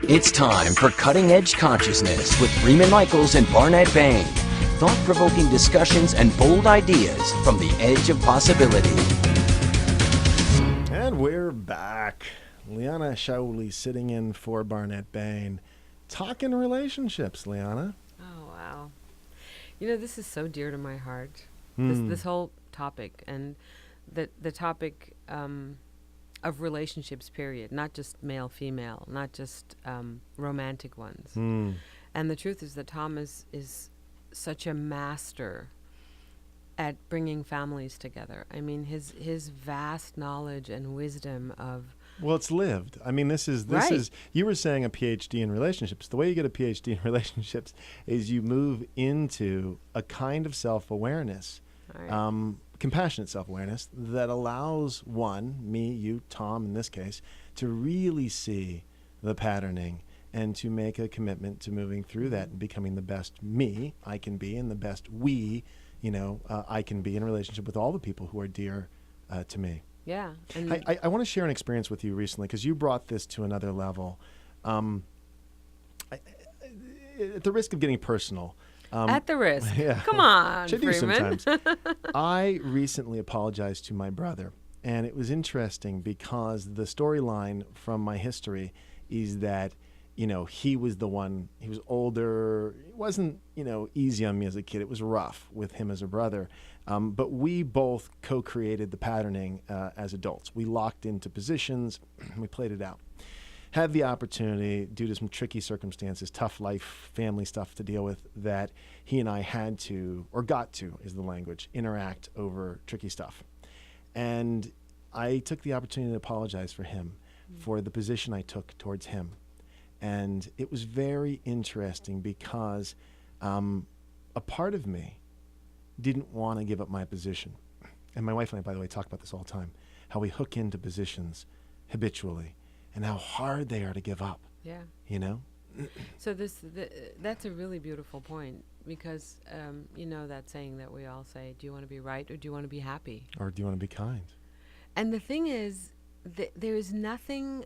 It's time for Cutting Edge Consciousness with Freeman Michaels and Barnett Bain. Thought-provoking discussions and bold ideas from the edge of possibility. And we're back. Liana Chaouli sitting in for Barnett Bain. Talking relationships, Liana. Oh, wow. You know, this is so dear to my heart. This whole topic, and the topic of relationships, period. Not just male-female, not just romantic ones. And the truth is that Tom is such a master at bringing families together. I mean, his vast knowledge and wisdom of... Well, it's lived. I mean, this is you were saying a PhD in relationships. The way you get a PhD in relationships is you move into a kind of self-awareness, compassionate self-awareness that allows me, you, Tom in this case, to really see the patterning and to make a commitment to moving through that and becoming the best me I can be and the best I can be in a relationship with all the people who are dear to me. Yeah. And I want to share an experience with you recently because you brought this to another level. At the risk of getting personal. At the risk. Yeah. Come on, Which I do Freeman. sometimes. I recently apologized to my brother, and it was interesting because the storyline from my history is that, he was the one, he was older. It wasn't, easy on me as a kid. It was rough with him as a brother. But we both co-created the patterning as adults. We locked into positions. We played it out. Had the opportunity, due to some tricky circumstances, tough life, family stuff to deal with, that he and I had to, or got to, is the language, interact over tricky stuff. And I took the opportunity to apologize for him, for the position I took towards him. And it was very interesting because a part of me didn't want to give up my position. And my wife and I, by the way, talk about this all the time, how we hook into positions habitually and how hard they are to give up. Yeah. So that's a really beautiful point because, that saying that we all say, do you want to be right or do you want to be happy? Or do you want to be kind? And the thing is, there is nothing,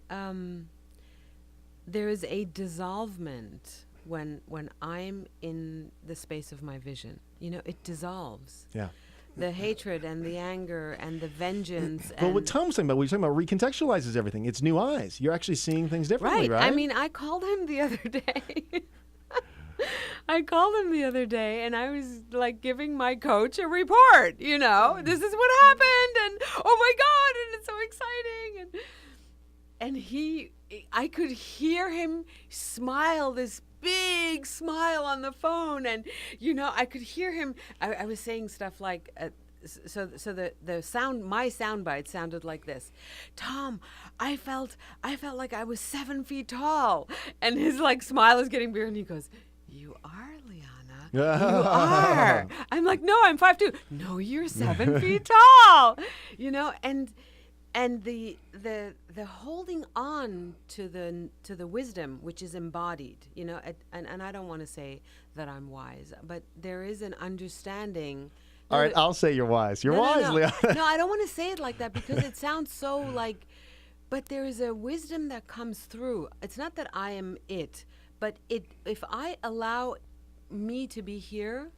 there is a dissolvement when I'm in the space of my vision. It dissolves. Yeah. The hatred and the anger and the vengeance. Well, what Tom's saying about, what you're talking about, recontextualizes everything. It's new eyes. You're actually seeing things differently, right? I mean, I called him the other day. I called him the other day, and I was like giving my coach a report. This is what happened, and oh my God, and it's so exciting, and I could hear him smile this big smile on the phone, and I could hear him. I was saying stuff like, so the sound, my sound bite sounded like this: Tom, I felt like I was 7 feet tall, and his smile is getting bigger, and he goes, "You are, Liana. You are." I'm like, "No, I'm 5'2". "No, you're 7 feet tall." And the holding on to the wisdom, which is embodied, and I don't want to say that I'm wise, but there is an understanding. All right, I'll say you're wise. You're wise, Liana. No, I don't want to say it like that because it sounds so but there is a wisdom that comes through. It's not that I am it, but if I allow me to be here,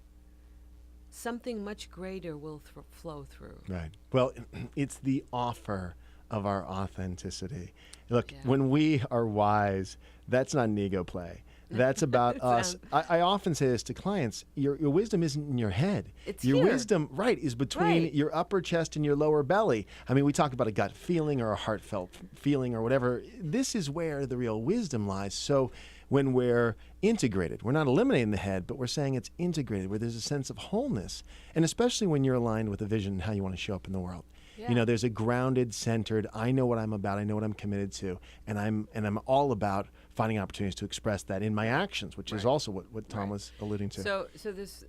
something much greater will flow through. Right. Well, it's the offer of our authenticity. Look, when we are wise, that's not an ego play. That's about us. I often say this to clients. Your wisdom isn't in your head. It's your here. Wisdom, is between your upper chest and your lower belly. I mean, we talk about a gut feeling or a heartfelt feeling or whatever. This is where the real wisdom lies. So when we're integrated, we're not eliminating the head, but we're saying it's integrated, where there's a sense of wholeness. And especially when you're aligned with a vision and how you want to show up in the world. Yeah. There's a grounded, centered, I know what I'm about, I know what I'm committed to, and I'm all about finding opportunities to express that in my actions, which is also what Tom was alluding to. So this,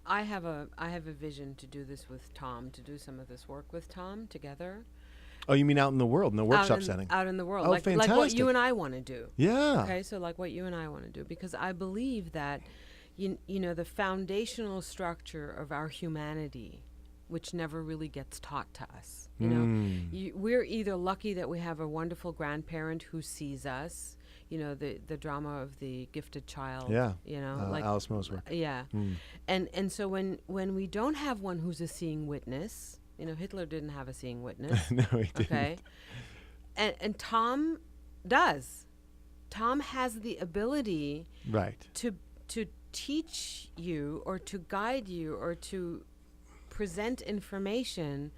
I have a vision to do this with Tom, to do some of this work with Tom together. Oh, you mean out in the world, in the workshop setting? Out in the world. Oh, like what you and I want to do. Yeah. Okay, so like what you and I want to do. Because I believe that, the foundational structure of our humanity, which never really gets taught to us. You know, we're either lucky that we have a wonderful grandparent who sees us, you know, the drama of the gifted child. Yeah. You know, like Alice Moore's work. Yeah. And so when we don't have one who's a seeing witness, you know, Hitler didn't have a seeing witness. No, he didn't. Okay. And Tom does. Tom has the ability Right. to teach you or to guide you or to present information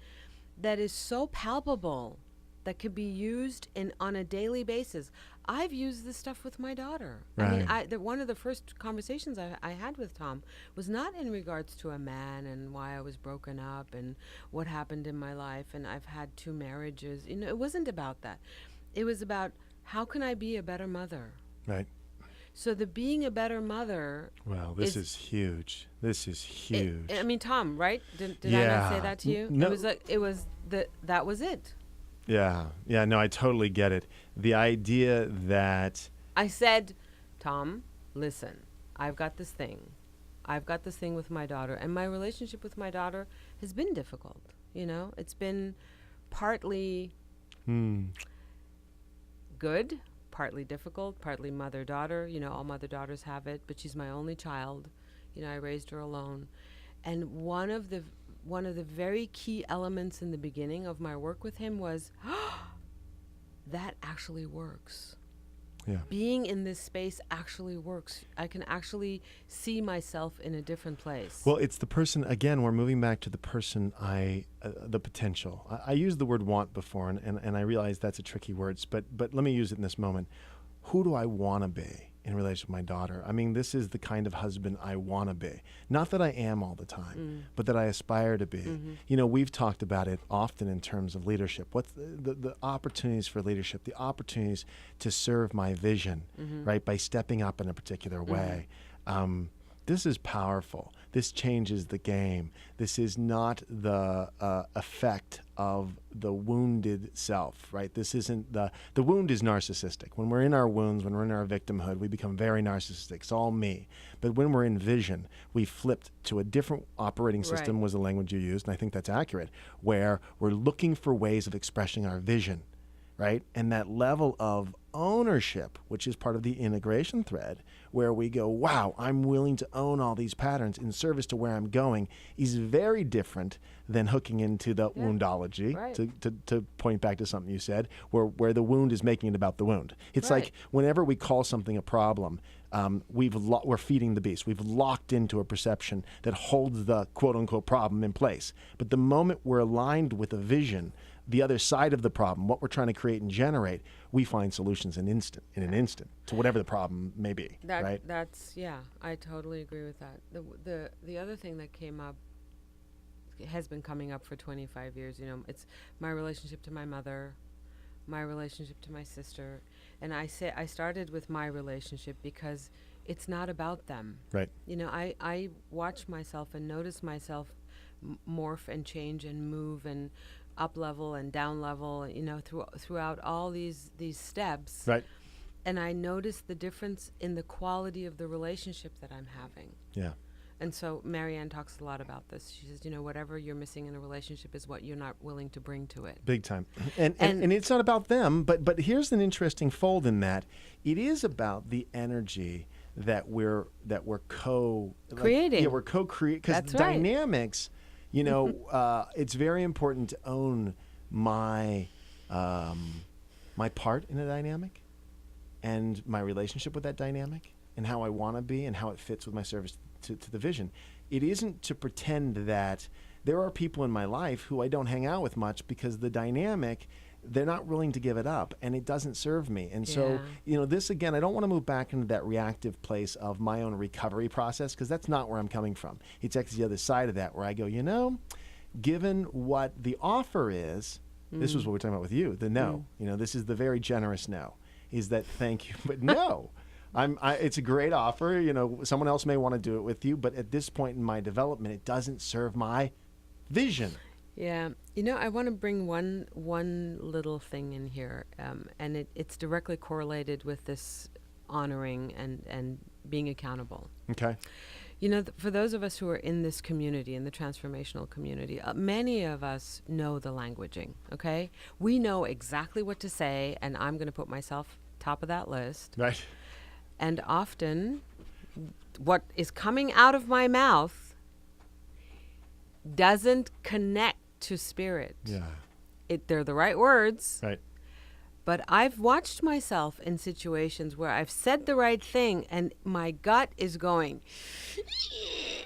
that is so palpable that could be used on a daily basis. I've used this stuff with my daughter. Right. I mean, one of the first conversations I had with Tom was not in regards to a man and why I was broken up and what happened in my life, and I've had 2 marriages. You know, it wasn't about that. It was about how can I be a better mother? Right. So the being a better mother. Well, this is huge. This is huge. I mean, Tom, right? Did I not say that to you? No. That was it. Yeah. Yeah. No, I totally get it. The idea that I said, Tom, listen, I've got this thing with my daughter, and my relationship with my daughter has been difficult. You know, it's been partly good, partly difficult, partly mother-daughter. You know, all mother-daughters have it, but she's my only child. You know, I raised her alone. And one of the very key elements in the beginning of my work with him was, that actually works. Yeah. Being in this space actually works. I can actually see myself in a different place. Well, it's the person, again, we're moving back to the person the potential. I used the word want before, and I realize that's a tricky word, but let me use it in this moment. Who do I want to be in relation to my daughter? I mean, this is the kind of husband I want to be. Not that I am all the time, but that I aspire to be. You know, we've talked about it often in terms of leadership. What's the opportunities for leadership, the opportunities to serve my vision, right, by stepping up in a particular way. This is powerful. This changes the game. This is not the effect of the wounded self, right? This isn't the wound is narcissistic. When we're in our wounds, when we're in our victimhood, we become very narcissistic. It's all me. But when we're in vision, we flipped to a different operating system, was the language you used, and I think that's accurate, where we're looking for ways of expressing our vision, right? And that level of ownership, which is part of the integration thread, where we go, wow, I'm willing to own all these patterns in service to where I'm going, is very different than hooking into the woundology, to point back to something you said, where the wound is making it about the wound. It's like whenever we call something a problem, we're feeding the beast. We've locked into a perception that holds the quote-unquote problem in place. But the moment we're aligned with a vision, the other side of the problem, what we're trying to create and generate, we find solutions in an instant to whatever the problem may be. Right? I totally agree with that. The other thing that came up, has been coming up for 25 years. You know, it's my relationship to my mother, my relationship to my sister, and I started with my relationship because it's not about them. Right. You know, I watch myself and notice myself morph and change and move and up level and down level, you know, throughout all these steps. Right. And I notice the difference in the quality of the relationship that I'm having. Yeah. And so Marianne talks a lot about this. She says, you know, whatever you're missing in a relationship is what you're not willing to bring to it. Big time. And it's not about them, but here's an interesting fold in that. It is about the energy that we're creating. We're co-creating, because dynamics, you know, it's very important to own my part in a dynamic and my relationship with that dynamic and how I want to be and how it fits with my service to the vision. It isn't to pretend that there are people in my life who I don't hang out with much because the dynamic, they're not willing to give it up and it doesn't serve me. And so, you know, this again, I don't want to move back into that reactive place of my own recovery process, because that's not where I'm coming from. It's actually the other side of that, where I go, you know, given what the offer is, this was what we're talking about with you, the no. You know, this is the very generous no, is that thank you, but no. It's a great offer. You know, someone else may want to do it with you, but at this point in my development, it doesn't serve my vision. Yeah. You know, I want to bring one little thing in here, and it's directly correlated with this honoring and being accountable. Okay. You know, for those of us who are in this community, in the transformational community, many of us know the languaging, okay? We know exactly what to say, and I'm going to put myself top of that list. Right. And often, what is coming out of my mouth doesn't connect to spirit. Yeah. They're the right words. Right. But I've watched myself in situations where I've said the right thing and my gut is going,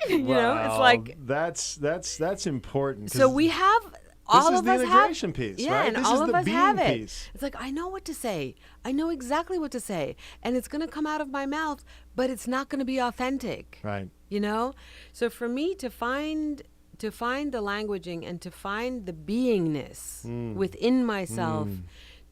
you know, it's like. That's important. So we have, all of us have. This is the integration piece, yeah, right? and This all is of the us being have it. piece. It's like, I know what to say. I know exactly what to say. And it's going to come out of my mouth, but it's not going to be authentic. Right. You know? So for me to find the languaging and to find the beingness within myself,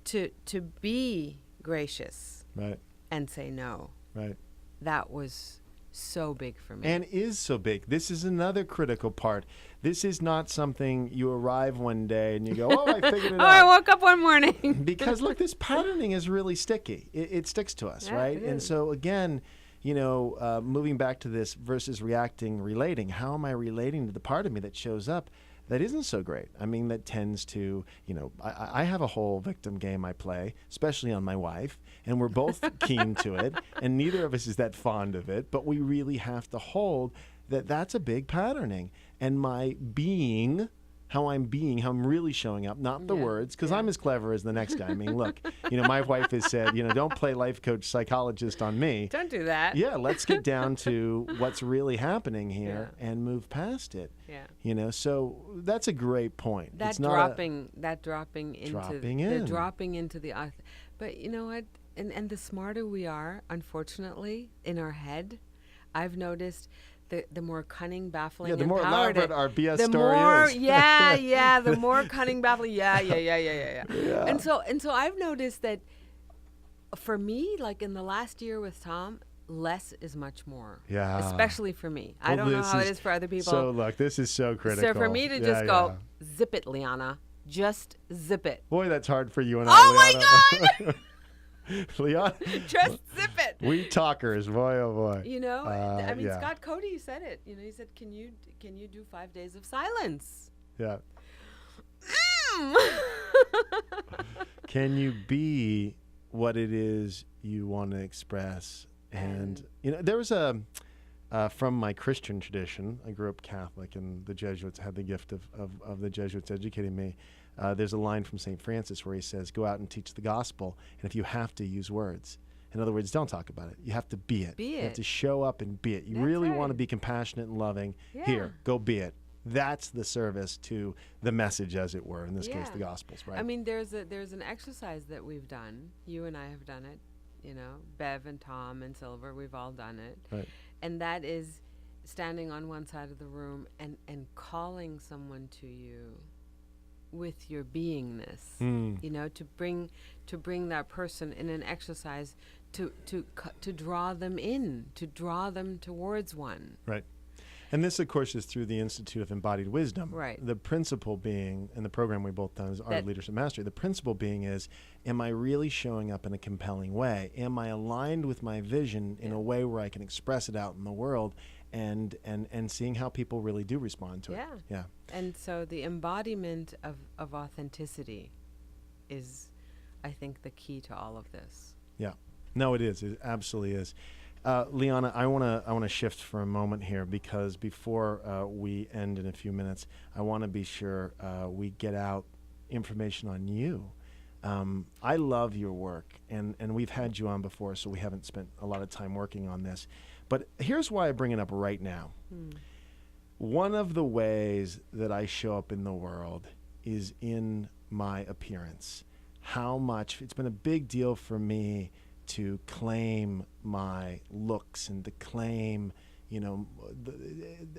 to be gracious, Right. and say no. Right. That was so big for me. And is so big. This is another critical part. This is not something you arrive one day and you go, oh, I figured it out. I woke up one morning. Because look, this patterning is really sticky. It sticks to us, Yeah, right? it And is. so again, you know, moving back to this versus reacting, relating. How am I relating to the part of me that shows up that isn't so great? I mean, that tends to, you know, I have a whole victim game I play, especially on my wife, and we're both keen to it, and neither of us is that fond of it, but we really have to hold that that's a big patterning. And my being, how I'm really showing up, not the words, because I'm as clever as the next guy. I mean, look, you know, my wife has said, you know, don't play life coach psychologist on me. Don't do that. Yeah, let's get down to what's really happening here and move past it. Yeah. You know, so that's a great point. That It's not dropping into Dropping the in. dropping into the but you know what? And the smarter we are, unfortunately, in our head, I've noticed the more cunning, baffling, the more empowered elaborate our BS the story more, is. the more cunning, baffling, yeah. And so I've noticed that for me, like in the last year with Tom, less is much more. Yeah. Especially for me. I Well, don't know this how it is for other people. So look, this is so critical. So for me to just go, zip it, Liana. Just zip it. Boy, that's hard for you and Oh I, my God! Liana, Just zip it. we talkers, boy, oh boy. You know, I mean, yeah. Scott Cody said it. You know, he said, "Can you do 5 days of silence?" Yeah. Mm. Can you be what it is you want to express? And you know, there was from my Christian tradition. I grew up Catholic, and the Jesuits had the gift of the Jesuits educating me. There's a line from St. Francis where he says, "Go out and teach the gospel, and if you have to, use words." In other words, don't talk about it. You have to be it. Be You have it. to show up and be it. You That's really right. want to be compassionate and loving. Yeah. Here, go be it. That's the service to the message, as it were. In this case, Yeah. the Gospels, right? I mean, there's an exercise that we've done. You and I have done it. You know, Bev and Tom and Silver, we've all done it. Right. And that is standing on one side of the room and calling someone to you with your beingness. You know, to bring that person in an exercise to draw them in, to draw them towards one. Right. And this, of course, is through the Institute of Embodied Wisdom. Right. The principle being, and the program we both done is Art of Leadership Mastery, the principle being is, am I really showing up in a compelling way? Am I aligned with my vision in a way where I can express it out in the world and seeing how people really do respond to it? Yeah. And so the embodiment of authenticity is, I think, the key to all of this. Yeah. No, it is. It absolutely is. Liana, I want to shift for a moment here, because before we end in a few minutes, I want to be sure we get out information on you. I love your work, and we've had you on before, so we haven't spent a lot of time working on this. But here's why I bring it up right now. One of the ways that I show up in the world is in my appearance. How much it's been a big deal for me to claim my looks and to claim, you know,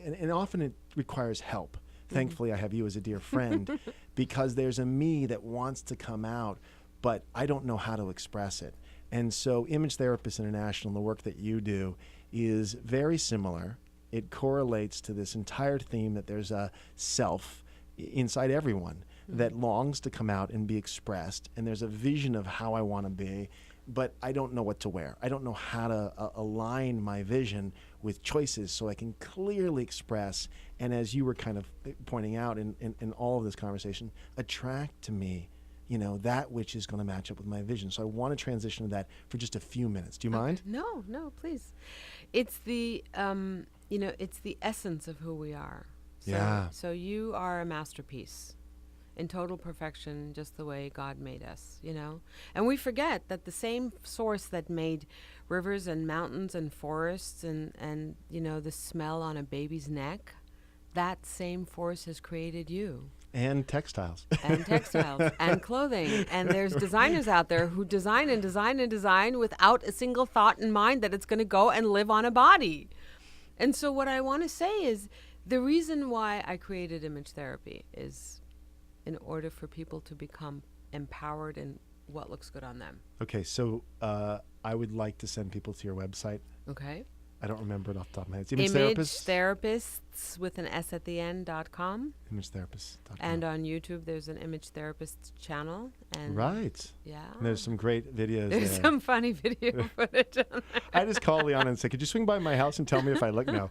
and often it requires help. Thankfully, I have you as a dear friend, because there's a me that wants to come out, but I don't know how to express it. And so Image Therapists International, the work that you do, is very similar. It correlates to this entire theme that there's a self inside everyone that longs to come out and be expressed, and there's a vision of how I want to be, but I don't know what to wear. I don't know how to align my vision with choices so I can clearly express, and as you were kind of pointing out in all of this conversation, attract to me, that which is going to match up with my vision. So I want to transition to that for just a few minutes. Do you mind? No, please. It's the, it's the essence of who we are. So you are a masterpiece in total perfection, just the way God made us, And we forget that the same source that made rivers and mountains and forests and the smell on a baby's neck, that same force has created you. And textiles. And textiles and clothing. And there's designers out there who design and design and design without a single thought in mind that it's going to go and live on a body. And so what I want to say is the reason why I created image therapy is in order for people to become empowered in what looks good on them. Okay, so I would like to send people to your website. Okay. I don't remember it off the top of my head. Image Therapists with an S at the end.com. ImageTherapists.com. And on YouTube, there's an Image Therapist channel. And right. Yeah. And there's some great videos There's there. some funny video footage on there. I just call Liana and say, could you swing by my house and tell me if I look? No.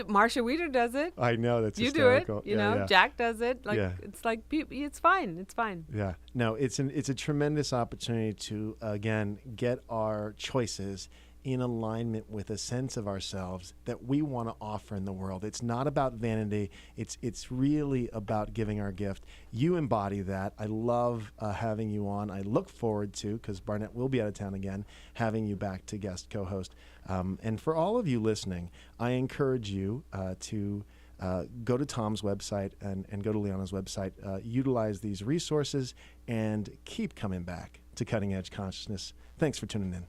Marsha Weeder does it. I know, that's you hysterical. do it, yeah. Jack does it. It's like, it's fine. It's fine. Yeah. No, it's a tremendous opportunity to, again, get our choices in alignment with a sense of ourselves that we want to offer in the world. It's not about vanity. It's really about giving our gift. You embody that. I love having you on. I look forward to, because Barnett will be out of town again, having you back to guest co-host. And for all of you listening, I encourage you to go to Tom's website and go to Liana's website, utilize these resources, and keep coming back to Cutting Edge Consciousness. Thanks for tuning in.